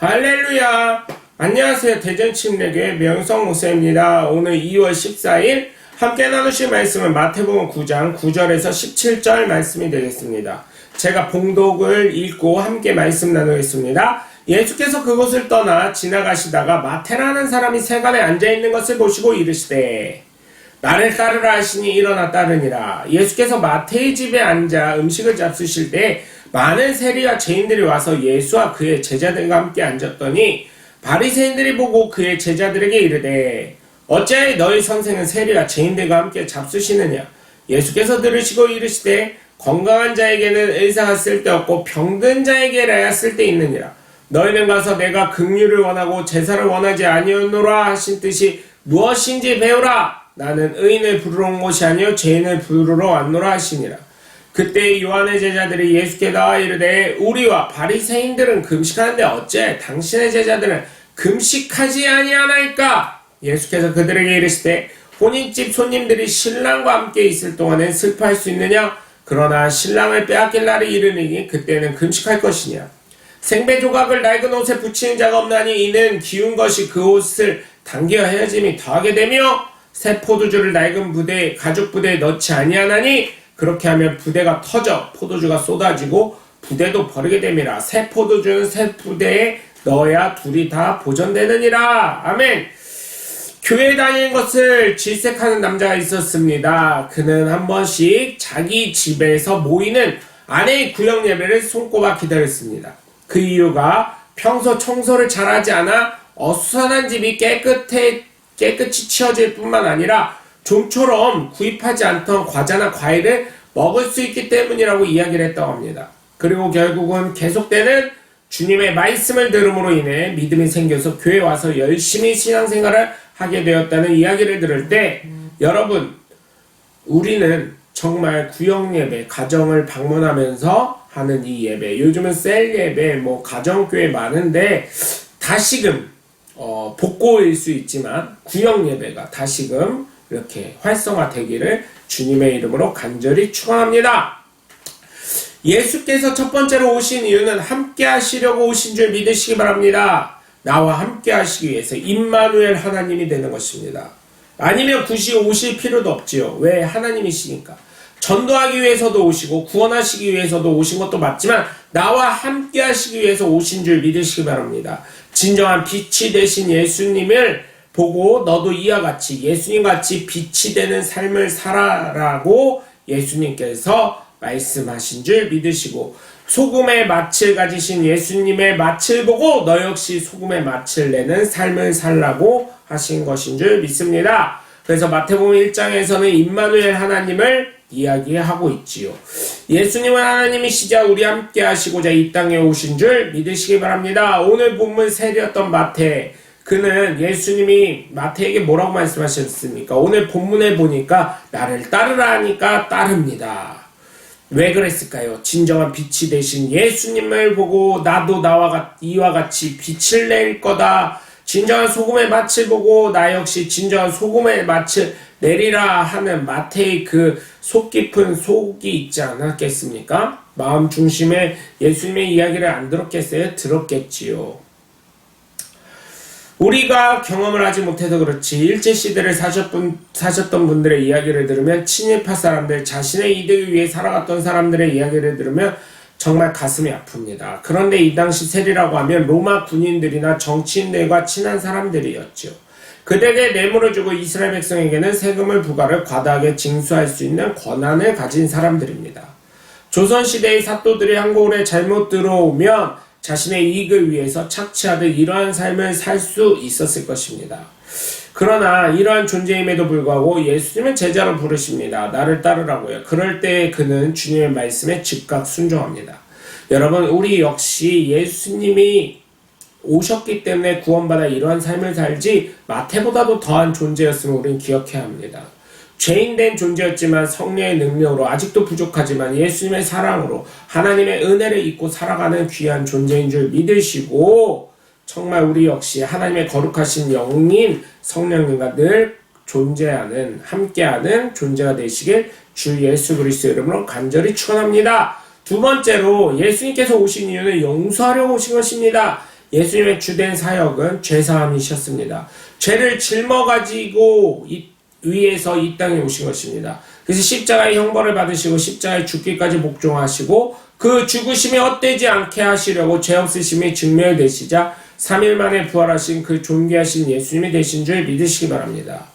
할렐루야! 안녕하세요. 대전침례교회 명성 목사입니다. 오늘 2월 14일 함께 나누실 말씀은 마태복음 9장 9절에서 17절 말씀이 되겠습니다. 제가 봉독을 읽고 함께 말씀 나누겠습니다. 예수께서 그곳을 떠나 지나가시다가 마태라는 사람이 세간에 앉아있는 것을 보시고 이르시되 나를 따르라 하시니 일어나 따르니라. 예수께서 마태의 집에 앉아 음식을 잡수실 때 많은 세리와 죄인들이 와서 예수와 그의 제자들과 함께 앉았더니 바리새인들이 보고 그의 제자들에게 이르되 어찌하여 너희 선생은 세리와 죄인들과 함께 잡수시느냐. 예수께서 들으시고 이르시되 건강한 자에게는 의사가 쓸데없고 병든 자에게라야 쓸데있느니라. 너희는 가서 내가 긍휼을 원하고 제사를 원하지 아니하노라 하신 뜻이 무엇인지 배우라. 나는 의인을 부르러 온 것이 아니요 죄인을 부르러 왔노라 하시니라. 그때 요한의 제자들이 예수께 나와 이르되 우리와 바리새인들은 금식하는데 어째 당신의 제자들은 금식하지 아니하나이까. 예수께서 그들에게 이르시되 혼인집 손님들이 신랑과 함께 있을 동안엔 슬퍼할 수 있느냐. 그러나 신랑을 빼앗길 날이 이르니 그때는 금식할 것이냐. 생배 조각을 낡은 옷에 붙이는 자가 없나니 이는 기운 것이 그 옷을 당겨 헤어짐이 더하게 되며 새 포도주를 낡은 부대에 가죽 부대에 넣지 아니하나니 그렇게 하면 부대가 터져 포도주가 쏟아지고 부대도 버리게 됨이라. 새 포도주는 새 부대에 넣어야 둘이 다 보존되느니라. 아멘. 교회 다니는 것을 질색하는 남자가 있었습니다. 그는 한 번씩 자기 집에서 모이는 아내의 구역 예배를 손꼽아 기다렸습니다. 그 이유가 평소 청소를 잘하지 않아 어수선한 집이 깨끗이 치워질 뿐만 아니라 좀처럼 구입하지 않던 과자나 과일을 먹을 수 있기 때문이라고 이야기를 했다고 합니다. 그리고 결국은 계속되는 주님의 말씀을 들음으로 인해 믿음이 생겨서 교회에 와서 열심히 신앙생활을 하게 되었다는 이야기를 들을 때 여러분, 우리는 정말 구역예배, 가정을 방문하면서 하는 이 예배, 요즘은 셀 예배, 가정교회 많은데 다시금 복고일 수 있지만 구역예배가 다시금 이렇게 활성화되기를 주님의 이름으로 간절히 축원합니다. 예수께서 첫 번째로 오신 이유는 함께 하시려고 오신 줄 믿으시기 바랍니다. 나와 함께 하시기 위해서 임마누엘 하나님이 되는 것입니다. 아니면 굳이 오실 필요도 없지요. 왜? 하나님이시니까. 전도하기 위해서도 오시고 구원하시기 위해서도 오신 것도 맞지만 나와 함께 하시기 위해서 오신 줄 믿으시기 바랍니다. 진정한 빛이 되신 예수님을 보고 너도 이와 같이 예수님같이 빛이 되는 삶을 살아라고 예수님께서 말씀하신 줄 믿으시고 소금의 맛을 가지신 예수님의 맛을 보고 너 역시 소금의 맛을 내는 삶을 살라고 하신 것인 줄 믿습니다. 그래서 마태복음 1장에서는 임마누엘 하나님을 이야기하고 있지요. 예수님은 하나님이시자 우리 함께 하시고자 이 땅에 오신 줄 믿으시기 바랍니다. 오늘 본문 세리였던 마태, 그는 예수님이 마태에게 뭐라고 말씀하셨습니까? 오늘 본문에 보니까 나를 따르라 하니까 따릅니다. 왜 그랬을까요? 진정한 빛이 되신 예수님을 보고 나도 이와 같이 빛을 낼 거다. 진정한 소금의 맛을 보고 나 역시 진정한 소금의 맛을 내리라 하는 마태의 그 속 깊은 속이 있지 않았겠습니까? 마음 중심에 예수님의 이야기를 안 들었겠어요? 들었겠지요. 우리가 경험을 하지 못해서 그렇지 일제시대를 사셨던 분들의 이야기를 들으면 친일파 사람들, 자신의 이득을 위해 살아갔던 사람들의 이야기를 들으면 정말 가슴이 아픕니다. 그런데 이 당시 세리라고 하면 로마 군인들이나 정치인들과 친한 사람들이었죠. 그들에게 뇌물을 주고 이스라엘 백성에게는 세금을 부과를 과다하게 징수할 수 있는 권한을 가진 사람들입니다. 조선시대의 사또들이 한국에 잘못 들어오면 자신의 이익을 위해서 착취하듯 이러한 삶을 살 수 있었을 것입니다. 그러나 이러한 존재임에도 불구하고 예수님은 제자로 부르십니다. 나를 따르라고요. 그럴 때 그는 주님의 말씀에 즉각 순종합니다. 여러분, 우리 역시 예수님이 오셨기 때문에 구원받아 이러한 삶을 살지 마태보다도 더한 존재였음을 우리는 기억해야 합니다. 죄인된 존재였지만 성령의 능력으로 아직도 부족하지만 예수님의 사랑으로 하나님의 은혜를 입고 살아가는 귀한 존재인 줄 믿으시고 정말 우리 역시 하나님의 거룩하신 영인 성령님과 늘 존재하는 함께하는 존재가 되시길 주 예수 그리스도의 이름으로 간절히 축원합니다. 두 번째로 예수님께서 오신 이유는 용서하려고 오신 것입니다. 예수님의 주된 사역은 죄사함이셨습니다. 죄를 짊어가지고 위에서 이 땅에 오신 것입니다. 그래서 십자가의 형벌을 받으시고 십자가에 죽기까지 복종하시고 그 죽으심이 헛되지 않게 하시려고 죄 없으심이 증명되시자 3일 만에 부활하신 그 존귀하신 예수님이 되신 줄 믿으시기 바랍니다.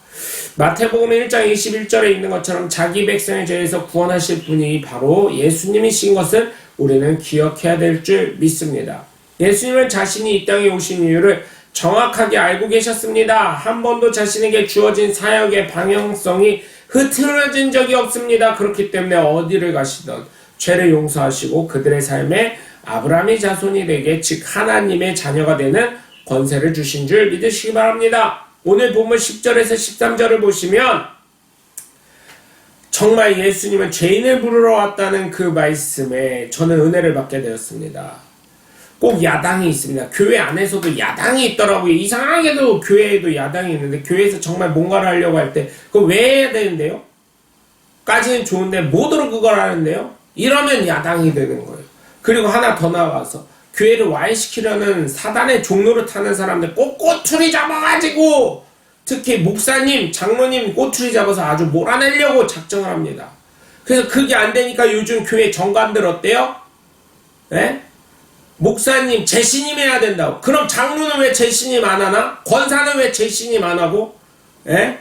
마태복음 1장 21절에 있는 것처럼 자기 백성의 죄에서 구원하실 분이 바로 예수님이신 것을 우리는 기억해야 될 줄 믿습니다. 예수님은 자신이 이 땅에 오신 이유를 정확하게 알고 계셨습니다. 한 번도 자신에게 주어진 사역의 방향성이 흐트러진 적이 없습니다. 그렇기 때문에 어디를 가시던 죄를 용서하시고 그들의 삶에 아브라함의 자손이 되게 즉 하나님의 자녀가 되는 권세를 주신 줄 믿으시기 바랍니다. 오늘 본문 10절에서 13절을 보시면 정말 예수님은 죄인을 부르러 왔다는 그 말씀에 저는 은혜를 받게 되었습니다. 꼭 야당이 있습니다. 교회 안에서도 야당이 있더라고요. 이상하게도 교회에도 야당이 있는데 교회에서 정말 뭔가를 하려고 할 때 그거 왜 해야 되는데요? 까지는 좋은데 뭐더러 그걸 하는데요? 이러면 야당이 되는 거예요. 그리고 하나 더 나아가서 교회를 와해시키려는 사단의 종로를 타는 사람들 꼭 꼬투리 잡아가지고 특히 목사님, 장로님 꼬투리 잡아서 아주 몰아내려고 작정을 합니다. 그래서 그게 안 되니까 요즘 교회 정관들 어때요? 네? 목사님 재신임 해야 된다고. 그럼 장로는 왜 재신임 안 하나? 권사는 왜 재신임 안 하고? 예?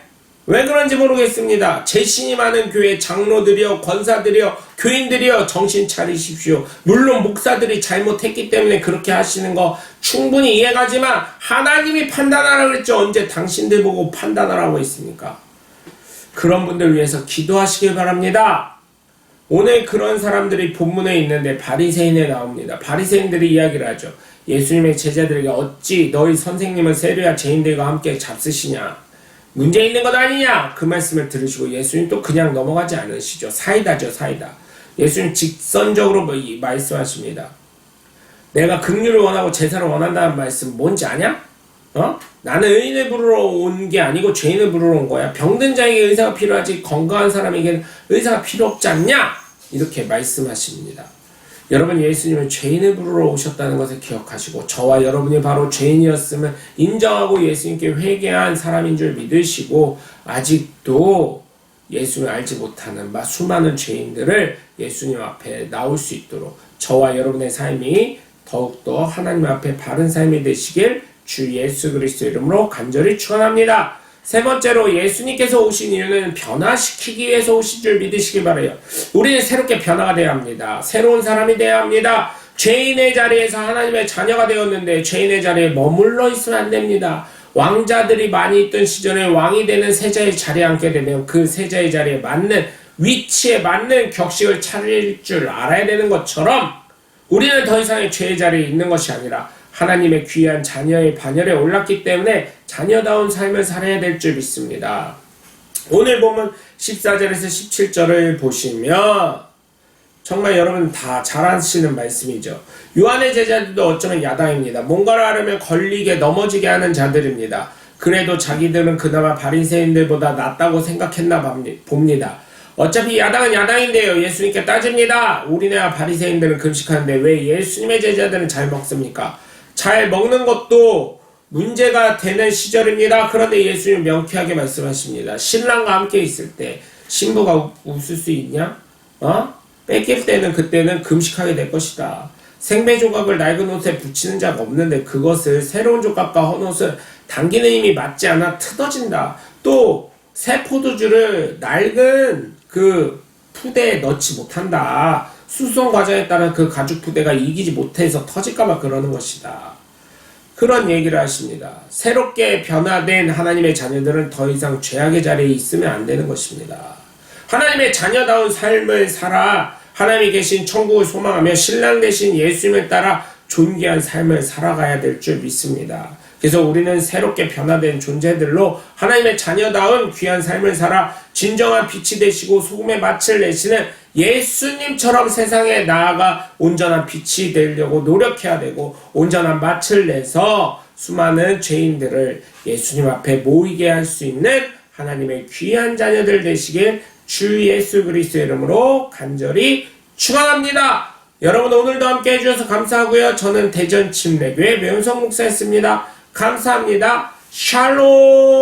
왜 그런지 모르겠습니다. 재신임 하는 교회 장로들이요, 권사들이요, 교인들이요, 정신 차리십시오. 물론 목사들이 잘못했기 때문에 그렇게 하시는 거 충분히 이해가지만 하나님이 판단하라고 했죠. 언제 당신들 보고 판단하라고 했습니까? 그런 분들 위해서 기도하시길 바랍니다. 오늘 그런 사람들이 본문에 있는데 바리새인에 나옵니다. 바리새인들이 이야기를 하죠. 예수님의 제자들에게 어찌 너희 선생님은 세리와 죄인들과 함께 잡수시냐? 문제 있는 것 아니냐? 그 말씀을 들으시고 예수님 또 그냥 넘어가지 않으시죠. 사이다죠, 사이다. 예수님 직선적으로 말씀하십니다. 내가 긍휼을 원하고 제사를 원한다는 말씀 뭔지 아냐? 나는 의인을 부르러 온 게 아니고 죄인을 부르러 온 거야. 병든 자에게 의사가 필요하지 건강한 사람에게는 의사가 필요 없지 않냐? 이렇게 말씀하십니다. 여러분 예수님은 죄인을 부르러 오셨다는 것을 기억하시고 저와 여러분이 바로 죄인이었음을 인정하고 예수님께 회개한 사람인 줄 믿으시고 아직도 예수님을 알지 못하는 수많은 죄인들을 예수님 앞에 나올 수 있도록 저와 여러분의 삶이 더욱더 하나님 앞에 바른 삶이 되시길 주 예수 그리스도 이름으로 간절히 축원합니다. 세 번째로 예수님께서 오신 이유는 변화시키기 위해서 오신 줄 믿으시기 바라요. 우리는 새롭게 변화가 되어야 합니다. 새로운 사람이 되어야 합니다. 죄인의 자리에서 하나님의 자녀가 되었는데 죄인의 자리에 머물러 있으면 안 됩니다. 왕자들이 많이 있던 시절에 왕이 되는 세자의 자리에 앉게 되면 그 세자의 자리에 맞는 위치에 맞는 격식을 차릴 줄 알아야 되는 것처럼 우리는 더 이상의 죄의 자리에 있는 것이 아니라 하나님의 귀한 자녀의 반열에 올랐기 때문에 자녀다운 삶을 살아야 될 줄 믿습니다. 오늘 보면 14절에서 17절을 보시면 정말 여러분 다 잘 아시는 말씀이죠. 요한의 제자들도 어쩌면 야당입니다. 뭔가를 하려면 걸리게 넘어지게 하는 자들입니다. 그래도 자기들은 그나마 바리새인들보다 낫다고 생각했나 봅니다. 어차피 야당은 야당인데요. 예수님께 따집니다. 우리나라 바리새인들은 금식하는데 왜 예수님의 제자들은 잘 먹습니까? 잘 먹는 것도 문제가 되는 시절입니다. 그런데 예수님 명쾌하게 말씀하십니다. 신랑과 함께 있을 때 신부가 웃을 수 있냐? 뺏길 때는 그때는 금식하게 될 것이다. 생배 조각을 낡은 옷에 붙이는 자가 없는데 그것을 새로운 조각과 헌 옷을 당기는 힘이 맞지 않아 틀어진다. 또 새 포도주를 낡은 그 푸대에 넣지 못한다. 수송 과정에 따른 그 가죽 푸대가 이기지 못해서 터질까봐 그러는 것이다. 그런 얘기를 하십니다. 새롭게 변화된 하나님의 자녀들은 더 이상 죄악의 자리에 있으면 안 되는 것입니다. 하나님의 자녀다운 삶을 살아 하나님이 계신 천국을 소망하며 신랑 되신 예수님을 따라 존귀한 삶을 살아가야 될 줄 믿습니다. 그래서 우리는 새롭게 변화된 존재들로 하나님의 자녀다운 귀한 삶을 살아 진정한 빛이 되시고 소금의 맛을 내시는 예수님처럼 세상에 나아가 온전한 빛이 되려고 노력해야 되고 온전한 맛을 내서 수많은 죄인들을 예수님 앞에 모이게 할 수 있는 하나님의 귀한 자녀들 되시길 주 예수 그리스도의 이름으로 간절히 축원합니다. 여러분 오늘도 함께 해주셔서 감사하고요. 저는 대전 침례교회 명성 목사였습니다. 감사합니다. 샬롬.